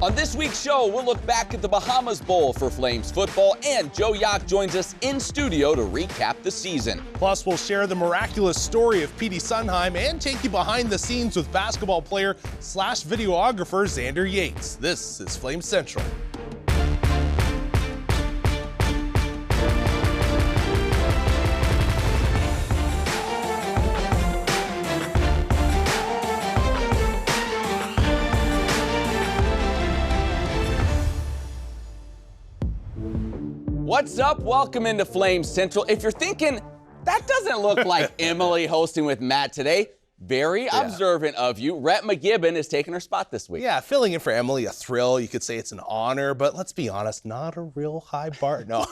On this week's show, we'll look back at the Bahamas Bowl for Flames football, and Joe Yak joins us in studio to recap the season. Plus, we'll share the miraculous story of Petey Sundheim and take you behind the scenes with basketball player / videographer Xander Yates. This is Flames Central. What's up? Welcome into Flames Central. If you're thinking, that doesn't look like Emily hosting with Matt today, very observant of you. Rhett McGibbon is taking her spot this week. Yeah, filling in for Emily, a thrill. You could say it's an honor, but let's be honest, not a real high bar. No,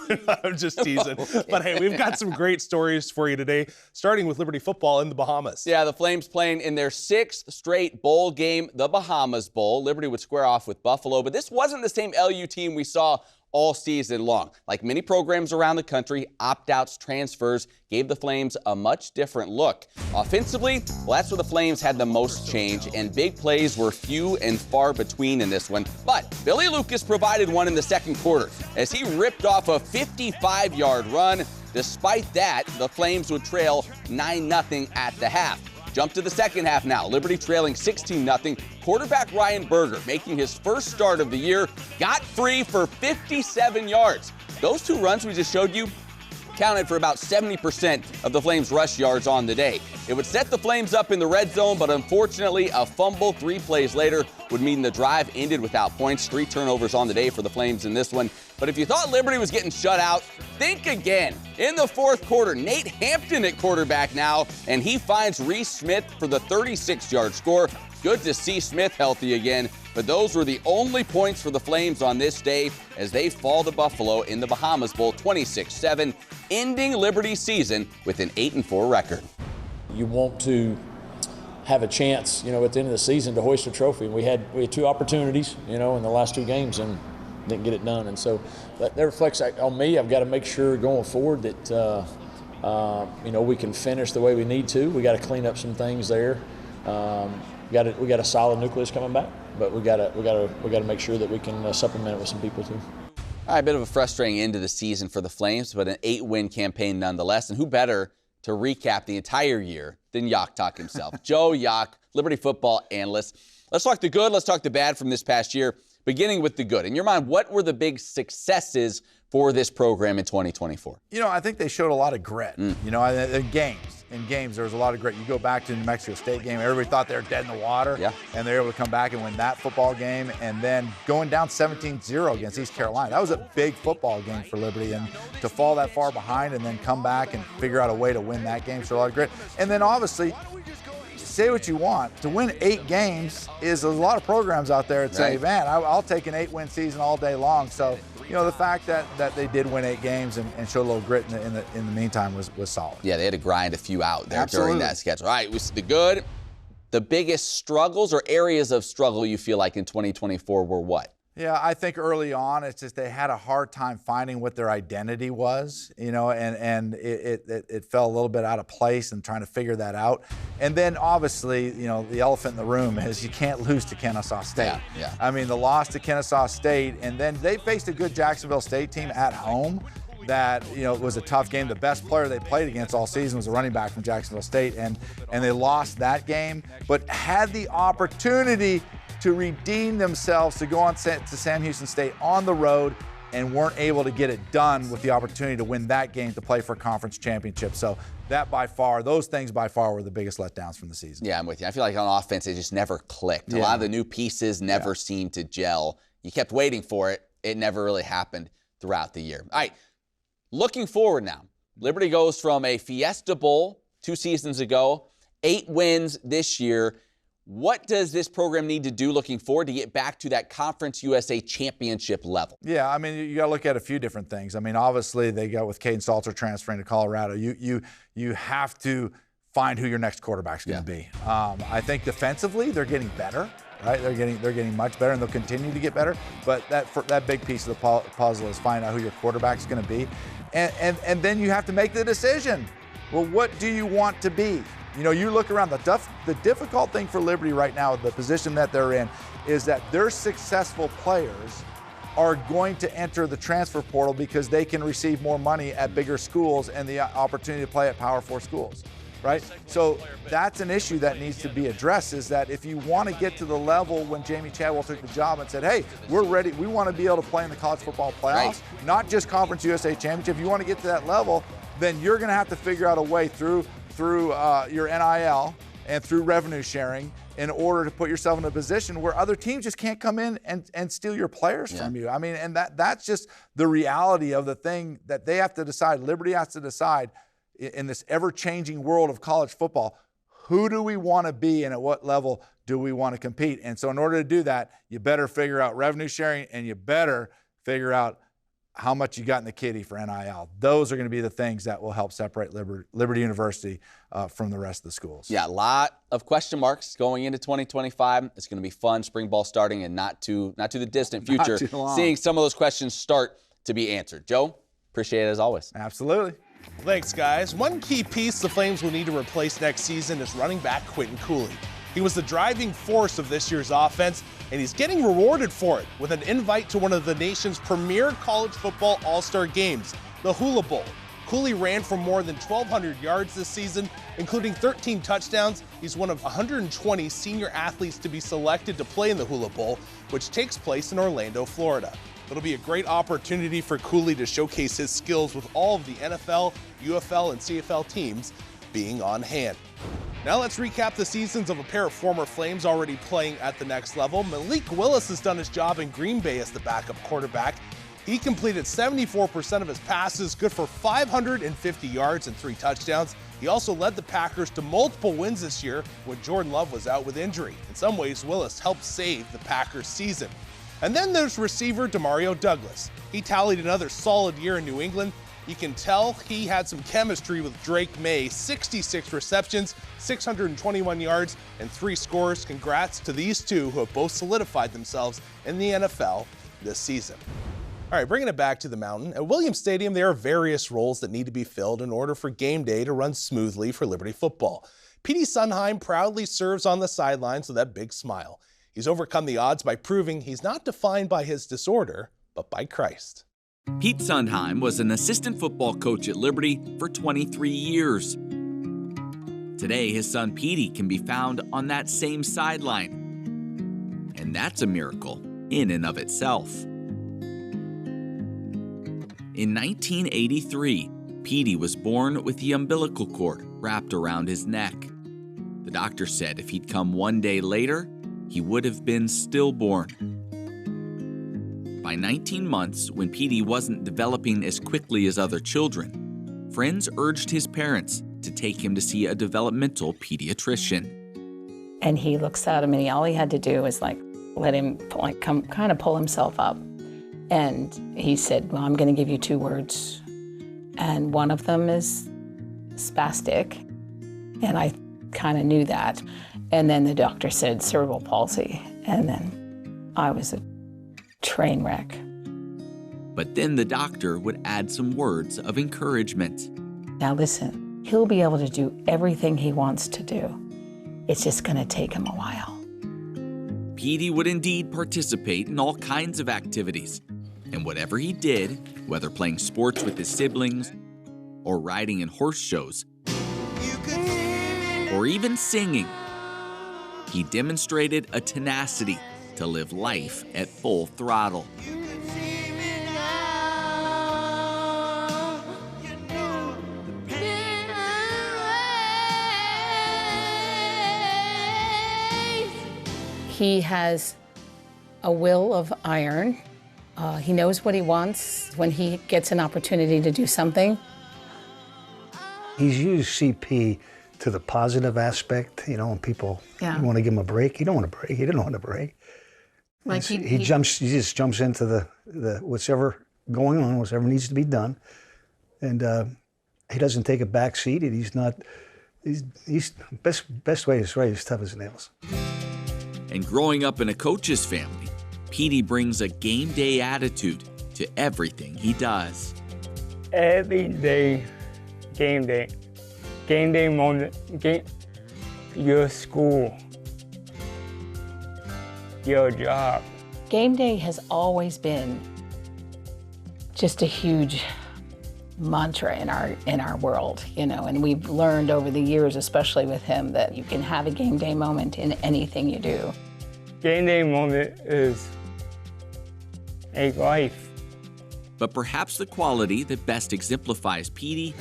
I'm just teasing. Okay. But hey, we've got some great stories for you today, starting with Liberty football in the Bahamas. Yeah, the Flames playing in their 6th straight bowl game, the Bahamas Bowl. Liberty would square off with Buffalo, but this wasn't the same LU team we saw all season long. Like many programs around the country, opt-outs, transfers gave the Flames a much different look. Offensively, well, that's where the Flames had the most change, and big plays were few and far between in this one. But Billy Lucas provided one in the second quarter as he ripped off a 55-yard run. Despite that, the Flames would trail 9-0 at the half. Jump to the second half now. Liberty trailing 16-0. Quarterback Ryan Berger, making his first start of the year, got free for 57 yards. Those two runs we just showed you counted for about 70% of the Flames' rush yards on the day. It would set the Flames up in the red zone, but unfortunately, a fumble 3 plays later would mean the drive ended without points. 3 turnovers on the day for the Flames in this one. But if you thought Liberty was getting shut out, think again. In the fourth quarter, Nate Hampton at quarterback now, and he finds Reese Smith for the 36-yard score. Good to see Smith healthy again, but those were the only points for the Flames on this day as they fall to Buffalo in the Bahamas Bowl 26-7, ending Liberty's season with an 8-4 record. You want to have a chance, at the end of the season to hoist a trophy. And we had 2 opportunities, in the last 2 games and didn't get it done. And so that reflects on me. I've got to make sure going forward that, we can finish the way we need to. We got to clean up some things there. We got a solid nucleus coming back, but we got to make sure that we can supplement it with some people too. All right, a bit of a frustrating end to the season for the Flames, but an 8-win campaign nonetheless. And who better to recap the entire year than Jauch himself? Joe Jauch, Liberty football analyst. Let's talk the good, let's talk the bad from this past year, beginning with the good. In your mind, what were the big successes for this program in 2024? I think they showed a lot of grit. In games, there was a lot of grit. You go back to the New Mexico State game, everybody thought they were dead in the water, and they were able to come back and win that football game, and then going down 17-0 against East Carolina. That was a big football game for Liberty, and to fall that far behind and then come back and figure out a way to win that game showed a lot of grit. And then obviously, say what you want, to win 8 games is a lot of programs out there that say, man, I'll take an 8-win season all day long. So, the fact that they did win 8 games and showed a little grit in the meantime was solid. Yeah, they had to grind a few out there during that schedule. All right, we see the good. The biggest struggles or areas of struggle you feel like in 2024 were what? Yeah, I think early on, it's just they had a hard time finding what their identity was, and it fell a little bit out of place and trying to figure that out. And then obviously, the elephant in the room is you can't lose to Kennesaw State. Yeah. I mean, the loss to Kennesaw State, and then they faced a good Jacksonville State team at home that, it was a tough game. The best player they played against all season was a running back from Jacksonville State, and they lost that game, but had the opportunity to redeem themselves, to go on to Sam Houston State on the road, and weren't able to get it done with the opportunity to win that game to play for a conference championship. So those things by far were the biggest letdowns from the season. Yeah, I'm with you. I feel like on offense, it just never clicked. A lot of the new pieces never seemed to gel. You kept waiting for it. It never really happened throughout the year. All right, looking forward now. Liberty goes from a Fiesta Bowl 2 seasons ago, 8 wins this year. What does this program need to do looking forward to get back to that Conference USA championship level? Yeah, I mean, you got to look at a few different things. I mean, obviously, they got with Caden Salter transferring to Colorado. You have to find who your next quarterback's going to be. I think defensively, they're getting better. Right, they're getting much better, and they'll continue to get better. But that big piece of the puzzle is finding out who your quarterback's going to be, and then you have to make the decision. Well, what do you want to be? You know, you look around, the difficult thing for Liberty right now, the position that they're in, is that their successful players are going to enter the transfer portal because they can receive more money at bigger schools and the opportunity to play at Power 4 schools, right? So that's an issue that needs to be addressed, is that if you want to get to the level when Jamie Chadwell took the job and said, hey, we're ready, we want to be able to play in the college football playoffs, not just Conference USA Championship. If you want to get to that level, then you're going to have to figure out a way through your NIL and through revenue sharing in order to put yourself in a position where other teams just can't come in and steal your players from you. I mean, and that's just the reality of the thing that they have to decide. Liberty has to decide in this ever-changing world of college football, who do we want to be and at what level do we want to compete? And so in order to do that, you better figure out revenue sharing and you better figure out how much you got in the kitty for NIL. Those are going to be the things that will help separate Liberty University from the rest of the schools. Yeah, a lot of question marks going into 2025. It's going to be fun. Spring ball starting in not too the distant future. Seeing some of those questions start to be answered. Joe, appreciate it as always. Absolutely. Thanks, guys. One key piece the Flames will need to replace next season is running back Quentin Cooley. He was the driving force of this year's offense, and he's getting rewarded for it with an invite to one of the nation's premier college football all-star games, the Hula Bowl. Cooley ran for more than 1,200 yards this season, including 13 touchdowns. He's one of 120 senior athletes to be selected to play in the Hula Bowl, which takes place in Orlando, Florida. It'll be a great opportunity for Cooley to showcase his skills with all of the NFL, UFL, and CFL teams being on hand. Now let's recap the seasons of a pair of former Flames already playing at the next level. Malik Willis has done his job in Green Bay as the backup quarterback. He completed 74% of his passes, good for 550 yards and 3 touchdowns. He also led the Packers to multiple wins this year when Jordan Love was out with injury. In some ways, Willis helped save the Packers' season. And then there's receiver Demario Douglas. He tallied another solid year in New England. You can tell he had some chemistry with Drake May. 66 receptions, 621 yards, and 3 scores. Congrats to these two who have both solidified themselves in the NFL this season. All right, bringing it back to the Mountain. At Williams Stadium, there are various roles that need to be filled in order for game day to run smoothly for Liberty football. Petey Sundheim proudly serves on the sidelines with that big smile. He's overcome the odds by proving he's not defined by his disorder, but by Christ. Pete Sundheim was an assistant football coach at Liberty for 23 years. Today, his son Petey can be found on that same sideline. And that's a miracle in and of itself. In 1983, Petey was born with the umbilical cord wrapped around his neck. The doctor said if he'd come one day later, he would have been stillborn. By 19 months, when Petey wasn't developing as quickly as other children, friends urged his parents to take him to see a developmental pediatrician. And he looks at him, and all he had to do was let him kind of pull himself up. And he said, well, I'm going to give you 2 words. And one of them is spastic. And I kind of knew that. And then the doctor said cerebral palsy. And then I was a train wreck. But then the doctor would add some words of encouragement. Now listen, he'll be able to do everything he wants to do. It's just going to take him a while. Petey would indeed participate in all kinds of activities. And whatever he did, whether playing sports with his siblings, or riding in horse shows, or even singing, he demonstrated a tenacity to live life at full throttle. He has a will of iron. He knows what he wants when he gets an opportunity to do something. He's used CP to the positive aspect, when people want to give him a break. He don't want a break. He didn't want a break. Like he just jumps into the whatever going on, whatever needs to be done, and he doesn't take a back seat. He's best way to say he's tough as nails. And growing up in a coach's family, Petey brings a game day attitude to everything he does. Every day, game day. Game day moment, your school, your job. Game day has always been just a huge mantra in our world, you know, and we've learned over the years, especially with him, that you can have a game day moment in anything you do. Game day moment is a life. But perhaps the quality that best exemplifies Petey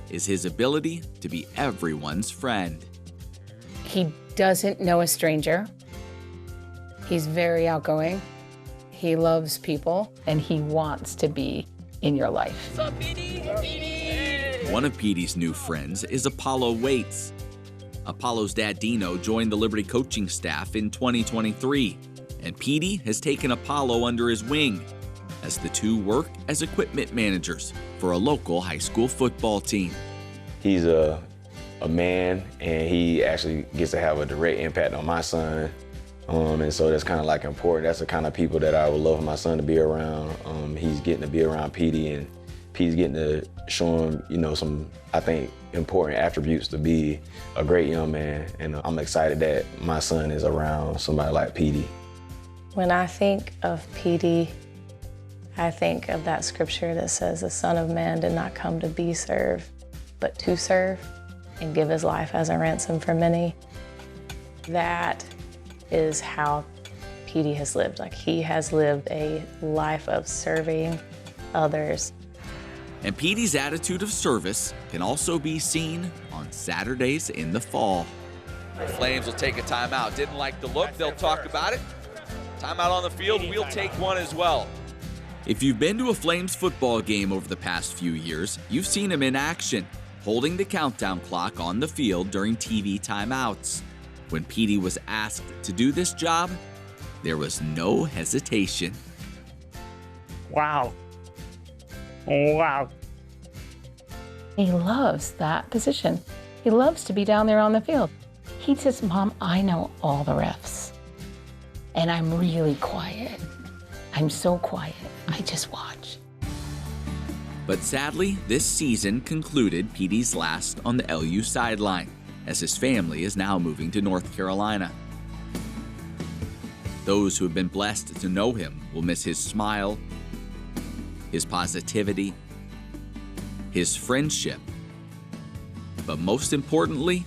is his ability to be everyone's friend. He doesn't know a stranger. He's very outgoing. He loves people, and he wants to be in your life. What's up, Petey? One of Petey's new friends is Apollo Waits. Apollo's dad, Dino, joined the Liberty coaching staff in 2023, and Petey has taken Apollo under his wing as the two work as equipment managers for a local high school football team. He's a man, and he actually gets to have a direct impact on my son. And so that's kind of like important. That's the kind of people that I would love for my son to be around. He's getting to be around Petey, and Petey's getting to show him, you know, some, I think, important attributes to be a great young man. And I'm excited that my son is around somebody like Petey. When I think of Petey, I think of that scripture that says the Son of Man did not come to be served, but to serve and give his life as a ransom for many. That is how Petey has lived. Like, he has lived a life of serving others. And Petey's attitude of service can also be seen on Saturdays in the fall. The Flames will take a timeout. Didn't like the look, they'll talk about it. Timeout on the field, we'll take one as well. If you've been to a Flames football game over the past few years, you've seen him in action, holding the countdown clock on the field during TV timeouts. When Petey was asked to do this job, there was no hesitation. Wow. Wow. He loves that position. He loves to be down there on the field. He says, Mom, I know all the refs, and I'm really quiet. I'm so quiet. I just watch. But sadly, this season concluded Petey's last on the LU sideline, as his family is now moving to North Carolina. Those who have been blessed to know him will miss his smile, his positivity, his friendship, but most importantly,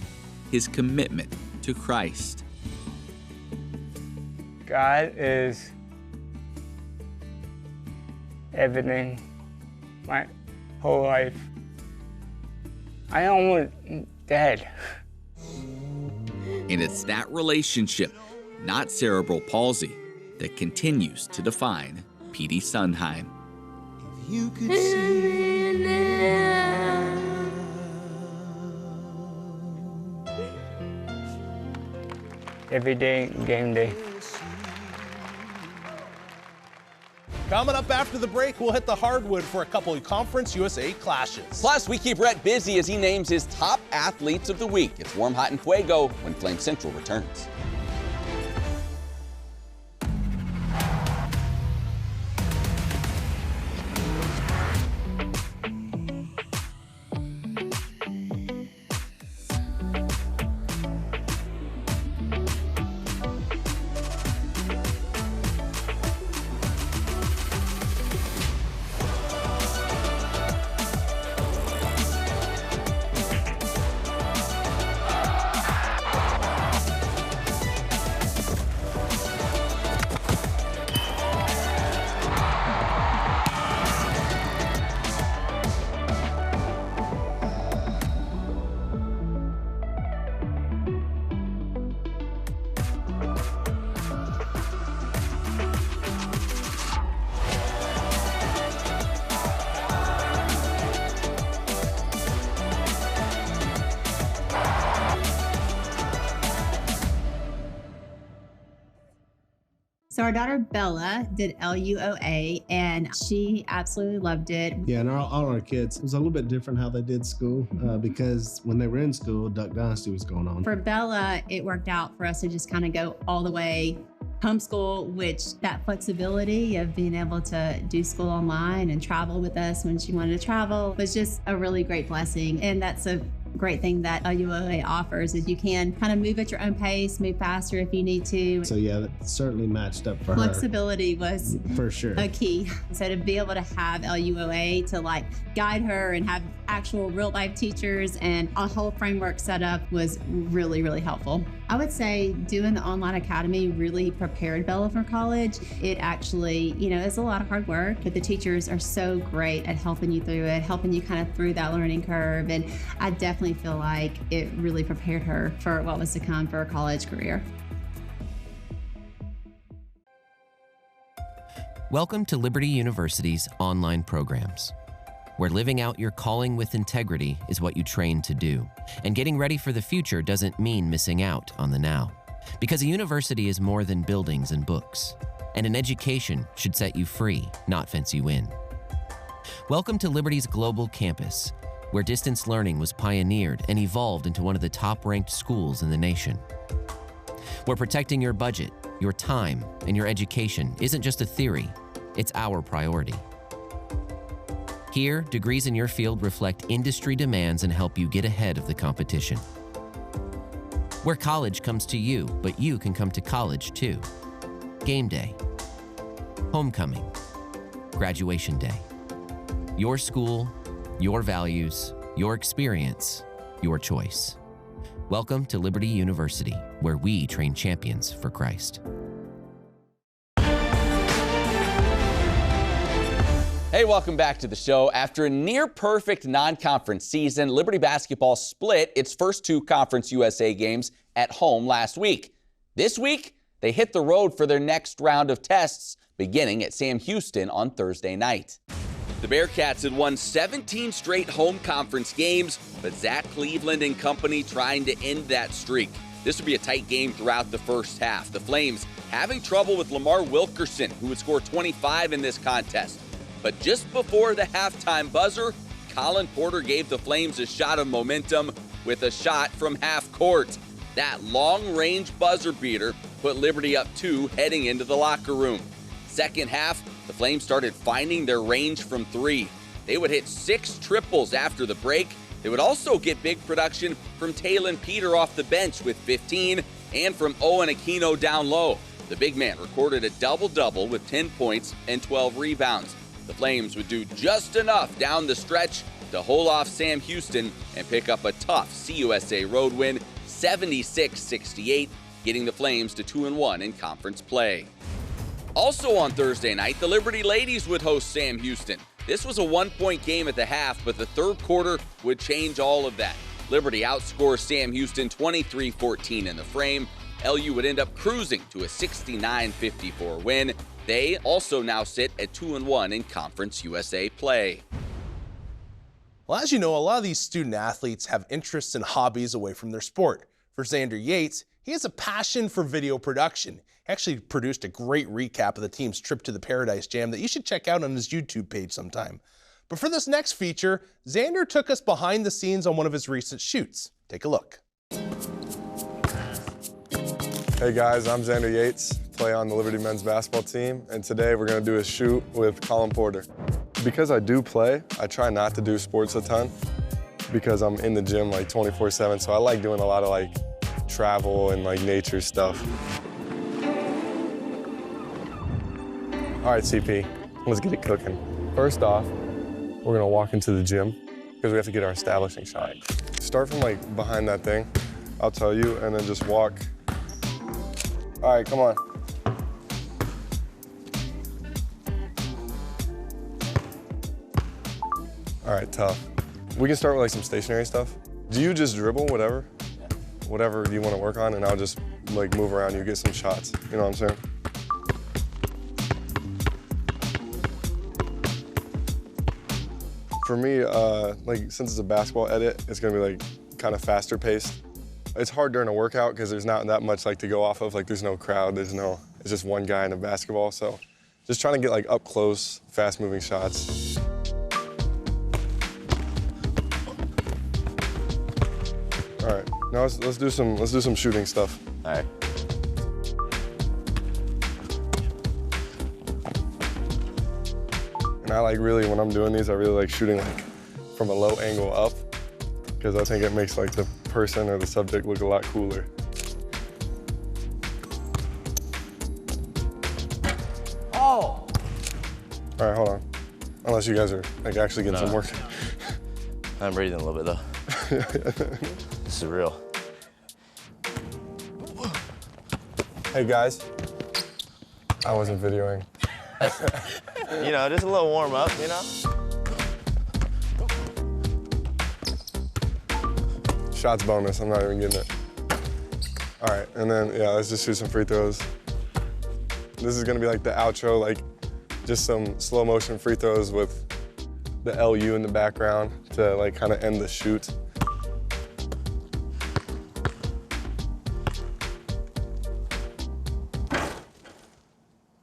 his commitment to Christ. God is everything, my whole life. I almost dead. And it's that relationship, not cerebral palsy, that continues to define Petey Sundheim. If you could see now. Every day, game day. Coming up after the break, we'll hit the hardwood for a couple of Conference USA clashes. Plus, we keep Rhett busy as he names his top athletes of the week. It's Warm, Hot, and Fuego when Flame Central returns. So our daughter Bella did LUOA and she absolutely loved it. Yeah, and all our kids, it was a little bit different how they did school because when they were in school, Duck Dynasty was going on. For Bella, it worked out for us to just kind of go all the way homeschool, which that flexibility of being able to do school online and travel with us when she wanted to travel was just a really great blessing. And that's a great thing that LUOA offers is you can kind of move at your own pace, move faster if you need to. So yeah, that certainly matched up for her. Flexibility was for sure a key. So to be able to have LUOA to like guide her and have actual real life teachers and a whole framework set up was really, really helpful. I would say doing the online academy really prepared Bella for college. It actually, it's a lot of hard work, but the teachers are so great at helping you through it, helping you kind of through that learning curve. And I definitely feel like it really prepared her for what was to come for a college career. Welcome to Liberty University's online programs, where living out your calling with integrity is what you train to do. And getting ready for the future doesn't mean missing out on the now. Because a university is more than buildings and books. And an education should set you free, not fence you in. Welcome to Liberty's global campus, where distance learning was pioneered and evolved into one of the top-ranked schools in the nation. Where protecting your budget, your time, and your education isn't just a theory, it's our priority. Here, degrees in your field reflect industry demands and help you get ahead of the competition. Where college comes to you, but you can come to college too. Game day, homecoming, graduation day. Your school, your values, your experience, your choice. Welcome to Liberty University, where we train champions for Christ. Hey, welcome back to the show. After a near-perfect non-conference season, Liberty basketball split its first two Conference USA games at home last week. This week, they hit the road for their next round of tests, beginning at Sam Houston on Thursday night. The Bearcats had won 17 straight home conference games, but Zach Cleveland and company trying to end that streak. This would be a tight game throughout the first half. The Flames having trouble with Lamar Wilkerson, who would score 25 in this contest. But just before the halftime buzzer, Colin Porter gave the Flames a shot of momentum with a shot from half court. That long-range buzzer beater put Liberty up 2 heading into the locker room. Second half, the Flames started finding their range from 3. They would hit 6 triples after the break. They would also get big production from Talon Peter off the bench with 15 and from Owen Aquino down low. The big man recorded a double-double with 10 points and 12 rebounds. The Flames would do just enough down the stretch to hold off Sam Houston and pick up a tough CUSA road win, 76-68, getting the Flames to 2-1 in conference play. Also on Thursday night, the Liberty Ladies would host Sam Houston. This was a 1-point game at the half, but the third quarter would change all of that. Liberty outscores Sam Houston 23-14 in the frame. LU would end up cruising to a 69-54 win. They also now sit at 2-1 in Conference USA play. Well, as you know, a lot of these student athletes have interests and hobbies away from their sport. For Xander Yates, he has a passion for video production. He actually produced a great recap of the team's trip to the Paradise Jam that you should check out on his YouTube page sometime. But for this next feature, Xander took us behind the scenes on one of his recent shoots. Take a look. Hey guys, I'm Xander Yates, play on the Liberty men's basketball team, and today we're gonna do a shoot with Colin Porter. Because I do play, I try not to do sports a ton because I'm in the gym like 24/7, so I like doing a lot of like travel and like nature stuff. All right, CP, let's get it cooking. First off, we're gonna walk into the gym because we have to get our establishing shot. Start from like behind that thing, I'll tell you, and then just walk. All right, come on. All right, tough. We can start with like some stationary stuff. Do you just dribble whatever? Yeah. Whatever you want to work on, and I'll just like move around you, get some shots. You know what I'm saying? For me, like since it's a basketball edit, it's gonna be like kind of faster paced. It's hard during a workout because there's not that much like to go off of. Like there's no crowd, it's just one guy in a basketball. So just trying to get like up close, fast moving shots. All right, now let's do some shooting stuff. All right. And I like really, when I'm doing these, I really like shooting like from a low angle up. because I think it makes like the person or the subject look a lot cooler. Oh! All right, hold on. Unless you guys are like actually getting some work. I'm breathing a little bit though. This is real. Hey guys, I wasn't videoing. You know, just a little warm up, you know? Shots bonus, I'm not even getting it. All right, and then, yeah, let's just shoot some free throws. This is gonna be like the outro, like just some slow motion free throws with the LU in the background to like kind of end the shoot.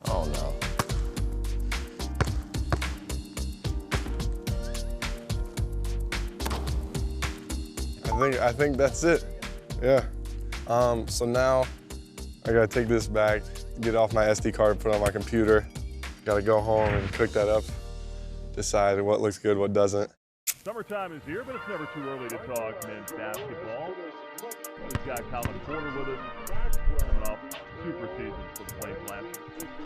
Oh no. I think that's it. Yeah. So now I gotta take this back, get off my SD card, put it on my computer. Gotta go home and cook that up, decide what looks good, what doesn't. Summertime is here, but it's never too early to talk men's basketball. We've got Colin Porter with us, coming off super season for the Flames last year.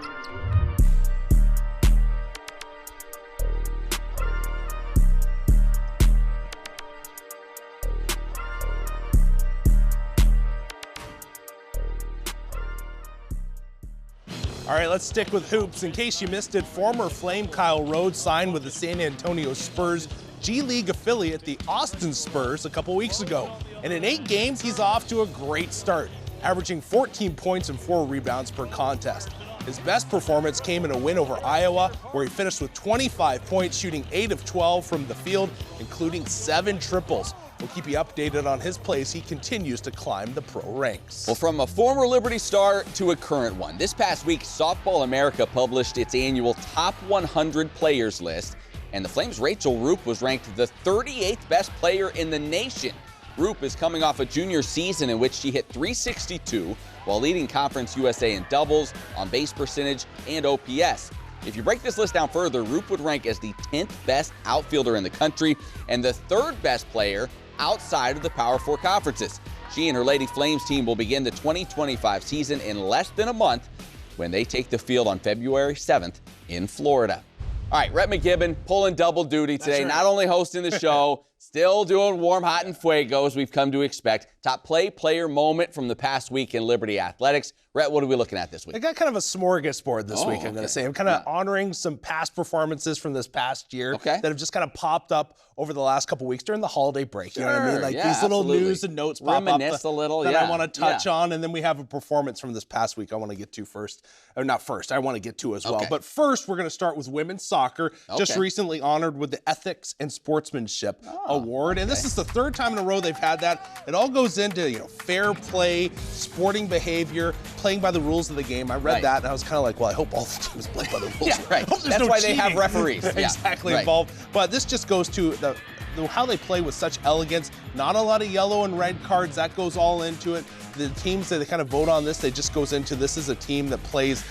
All right, let's stick with hoops. In case you missed it, former Flame Kyle Rhodes signed with the San Antonio Spurs G League affiliate, the Austin Spurs, a couple weeks ago. And in 8 games, he's off to a great start, averaging 14 points and 4 rebounds per contest. His best performance came in a win over Iowa, where he finished with 25 points, shooting 8 of 12 from the field, including 7 triples. We'll keep you updated on his play as he continues to climb the pro ranks. Well, from a former Liberty star to a current one, this past week, Softball America published its annual Top 100 Players list, and the Flames' Rachel Roop was ranked the 38th best player in the nation. Roop is coming off a junior season in which she hit .362 while leading Conference USA in doubles, on base percentage, and OPS. If you break this list down further, Roop would rank as the 10th best outfielder in the country and the 3rd best player outside of the Power 4 conferences. She and her Lady Flames team will begin the 2025 season in less than a month when they take the field on February 7th in Florida. All right, Rhett McGibbon pulling double duty today, not only hosting the show, still doing warm, hot, and fuego as we've come to expect. Top player moment from the past week in Liberty Athletics. Rhett, what are we looking at this week? I got kind of a smorgasbord this week, I'm going to say. I'm kind of honoring some past performances from this past year that have just kind of popped up over the last couple weeks during the holiday break. You know what I mean? Like these little news and notes pop up a little, that I want to touch on, and then we have a performance from this past week I want to get to first. Or not first, I want to get to as well. But first, we're going to start with women's soccer, just recently honored with the Ethics and Sportsmanship Award. And this is the 3rd time in a row they've had that. It all goes into, you know, fair play, sporting behavior, playing by the rules of the game. I read that and I was kind of like, well, I hope all the teams play by the rules. That's why they have referees. Exactly involved. But this just goes to how they play with such elegance. Not a lot of yellow and red cards. That goes all into it. The teams that they kind of vote on this, they just goes into this is a team that plays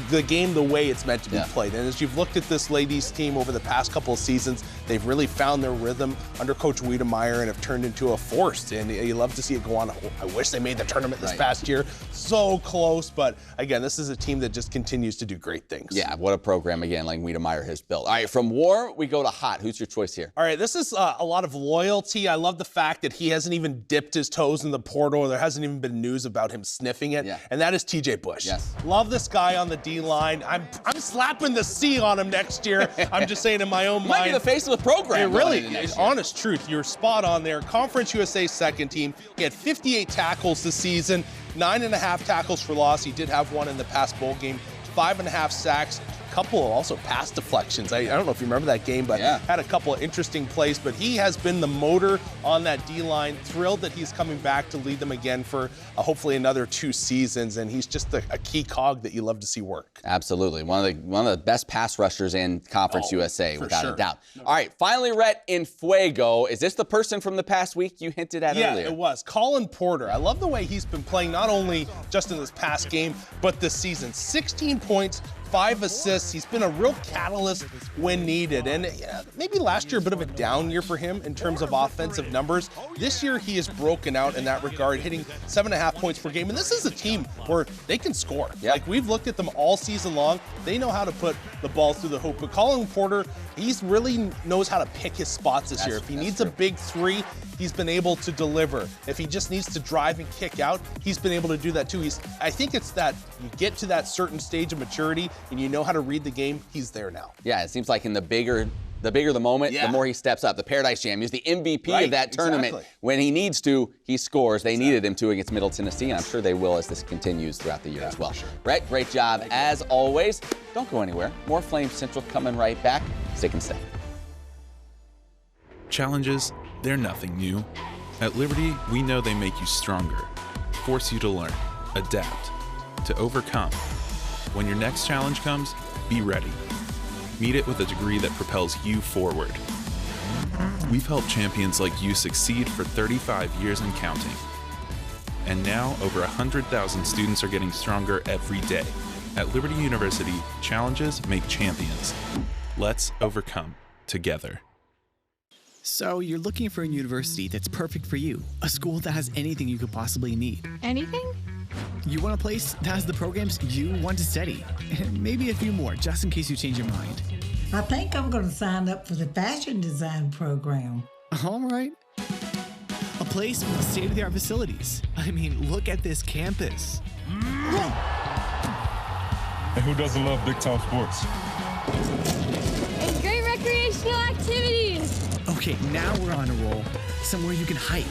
the game the way it's meant to be played. And as you've looked at this ladies team over the past couple of seasons, they've really found their rhythm under Coach Wiedemeyer and have turned into a force. And you love to see it go on. I wish they made the tournament this past year. So close. But again, this is a team that just continues to do great things. Yeah, what a program, again, like Wiedemeyer has built. All right, from warm, we go to hot. Who's your choice here? All right, this is a lot of loyalty. I love the fact that he hasn't even dipped his toes in the portal. There hasn't even been news about him sniffing it. And that is TJ Bush. Love this guy on the D-line. I'm slapping the C on him next year. I'm just saying in my own mind. Might be the face of the program. It really is. Honest truth. You're spot on there. Conference USA second team. He had 58 tackles this season, 9.5 tackles for loss. He did have one in the past bowl game, 5.5 sacks. Couple of also pass deflections. I don't know if you remember that game, but had a couple of interesting plays. But he has been the motor on that D-line. Thrilled that he's coming back to lead them again for hopefully another 2 seasons. And he's just a key cog that you love to see work. Absolutely. One of the best pass rushers in Conference USA, without a doubt. All right, finally, Rhett, in Fuego. Is this the person from the past week you hinted at earlier? Yeah, it was. Colin Porter. I love the way he's been playing, not only just in this past game, but this season. 16 points, 5 assists. He's been a real catalyst when needed. And maybe last year a bit of a down year for him in terms of offensive numbers. This year he has broken out in that regard, hitting 7.5 points per game. And this is a team where they can score. Yep. Like, we've looked at them all season long. They know how to put the ball through the hoop. But Colin Porter, he's really knows how to pick his spots this year. If he needs a big three, he's been able to deliver. If he just needs to drive and kick out, he's been able to do that too. I think it's that you get to that certain stage of maturity and you know how to read the game. He's there now. Yeah, it seems like in the bigger the moment, the more he steps up. The Paradise Jam, he's the MVP of that tournament. Exactly. When he needs to, he scores. They needed him to against Middle Tennessee, and I'm sure they will as this continues throughout the year as well. Sure. Brett, great job as always. Don't go anywhere. More Flame Central coming right back. Stick and stay. Challenges, they're nothing new. At Liberty, we know they make you stronger, force you to learn, adapt, to overcome. When your next challenge comes, be ready. Meet it with a degree that propels you forward. We've helped champions like you succeed for 35 years and counting. And now, over 100,000 students are getting stronger every day. At Liberty University, challenges make champions. Let's overcome together. So you're looking for a university that's perfect for you, a school that has anything you could possibly need. Anything? You want a place that has the programs you want to study, and maybe a few more, just in case you change your mind. I think I'm going to sign up for the fashion design program. All right. A place with state-of-the-art facilities. I mean, look at this campus. And who doesn't love big-time sports? And great recreational activities. Okay, now we're on a roll. Somewhere you can hike,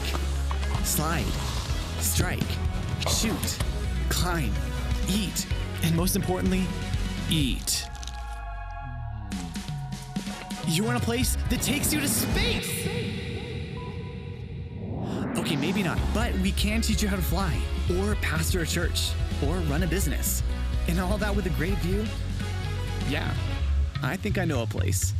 slide, strike, shoot, climb, eat, and most importantly, eat. You want a place that takes you to space? Okay, maybe not, but we can teach you how to fly, or pastor a church, or run a business. And all that with a great view? Yeah, I think I know a place.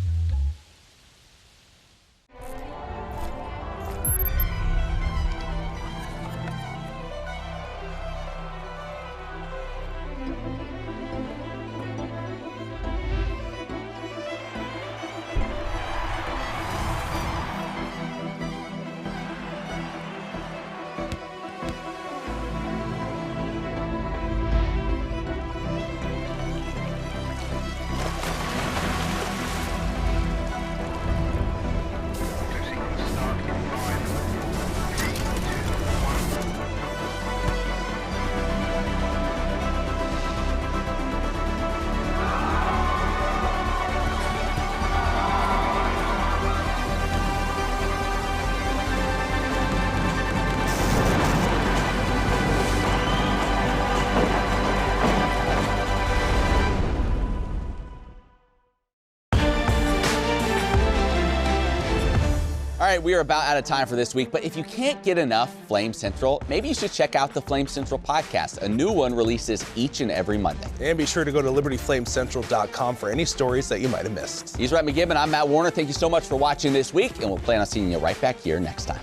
All right, we are about out of time for this week, but if you can't get enough Flame Central, maybe you should check out the Flame Central podcast. A new one releases each and every Monday. And be sure to go to libertyflamecentral.com for any stories that you might have missed. He's Rhett McGibbon. I'm Matt Warner. Thank you so much for watching this week, and we'll plan on seeing you right back here next time.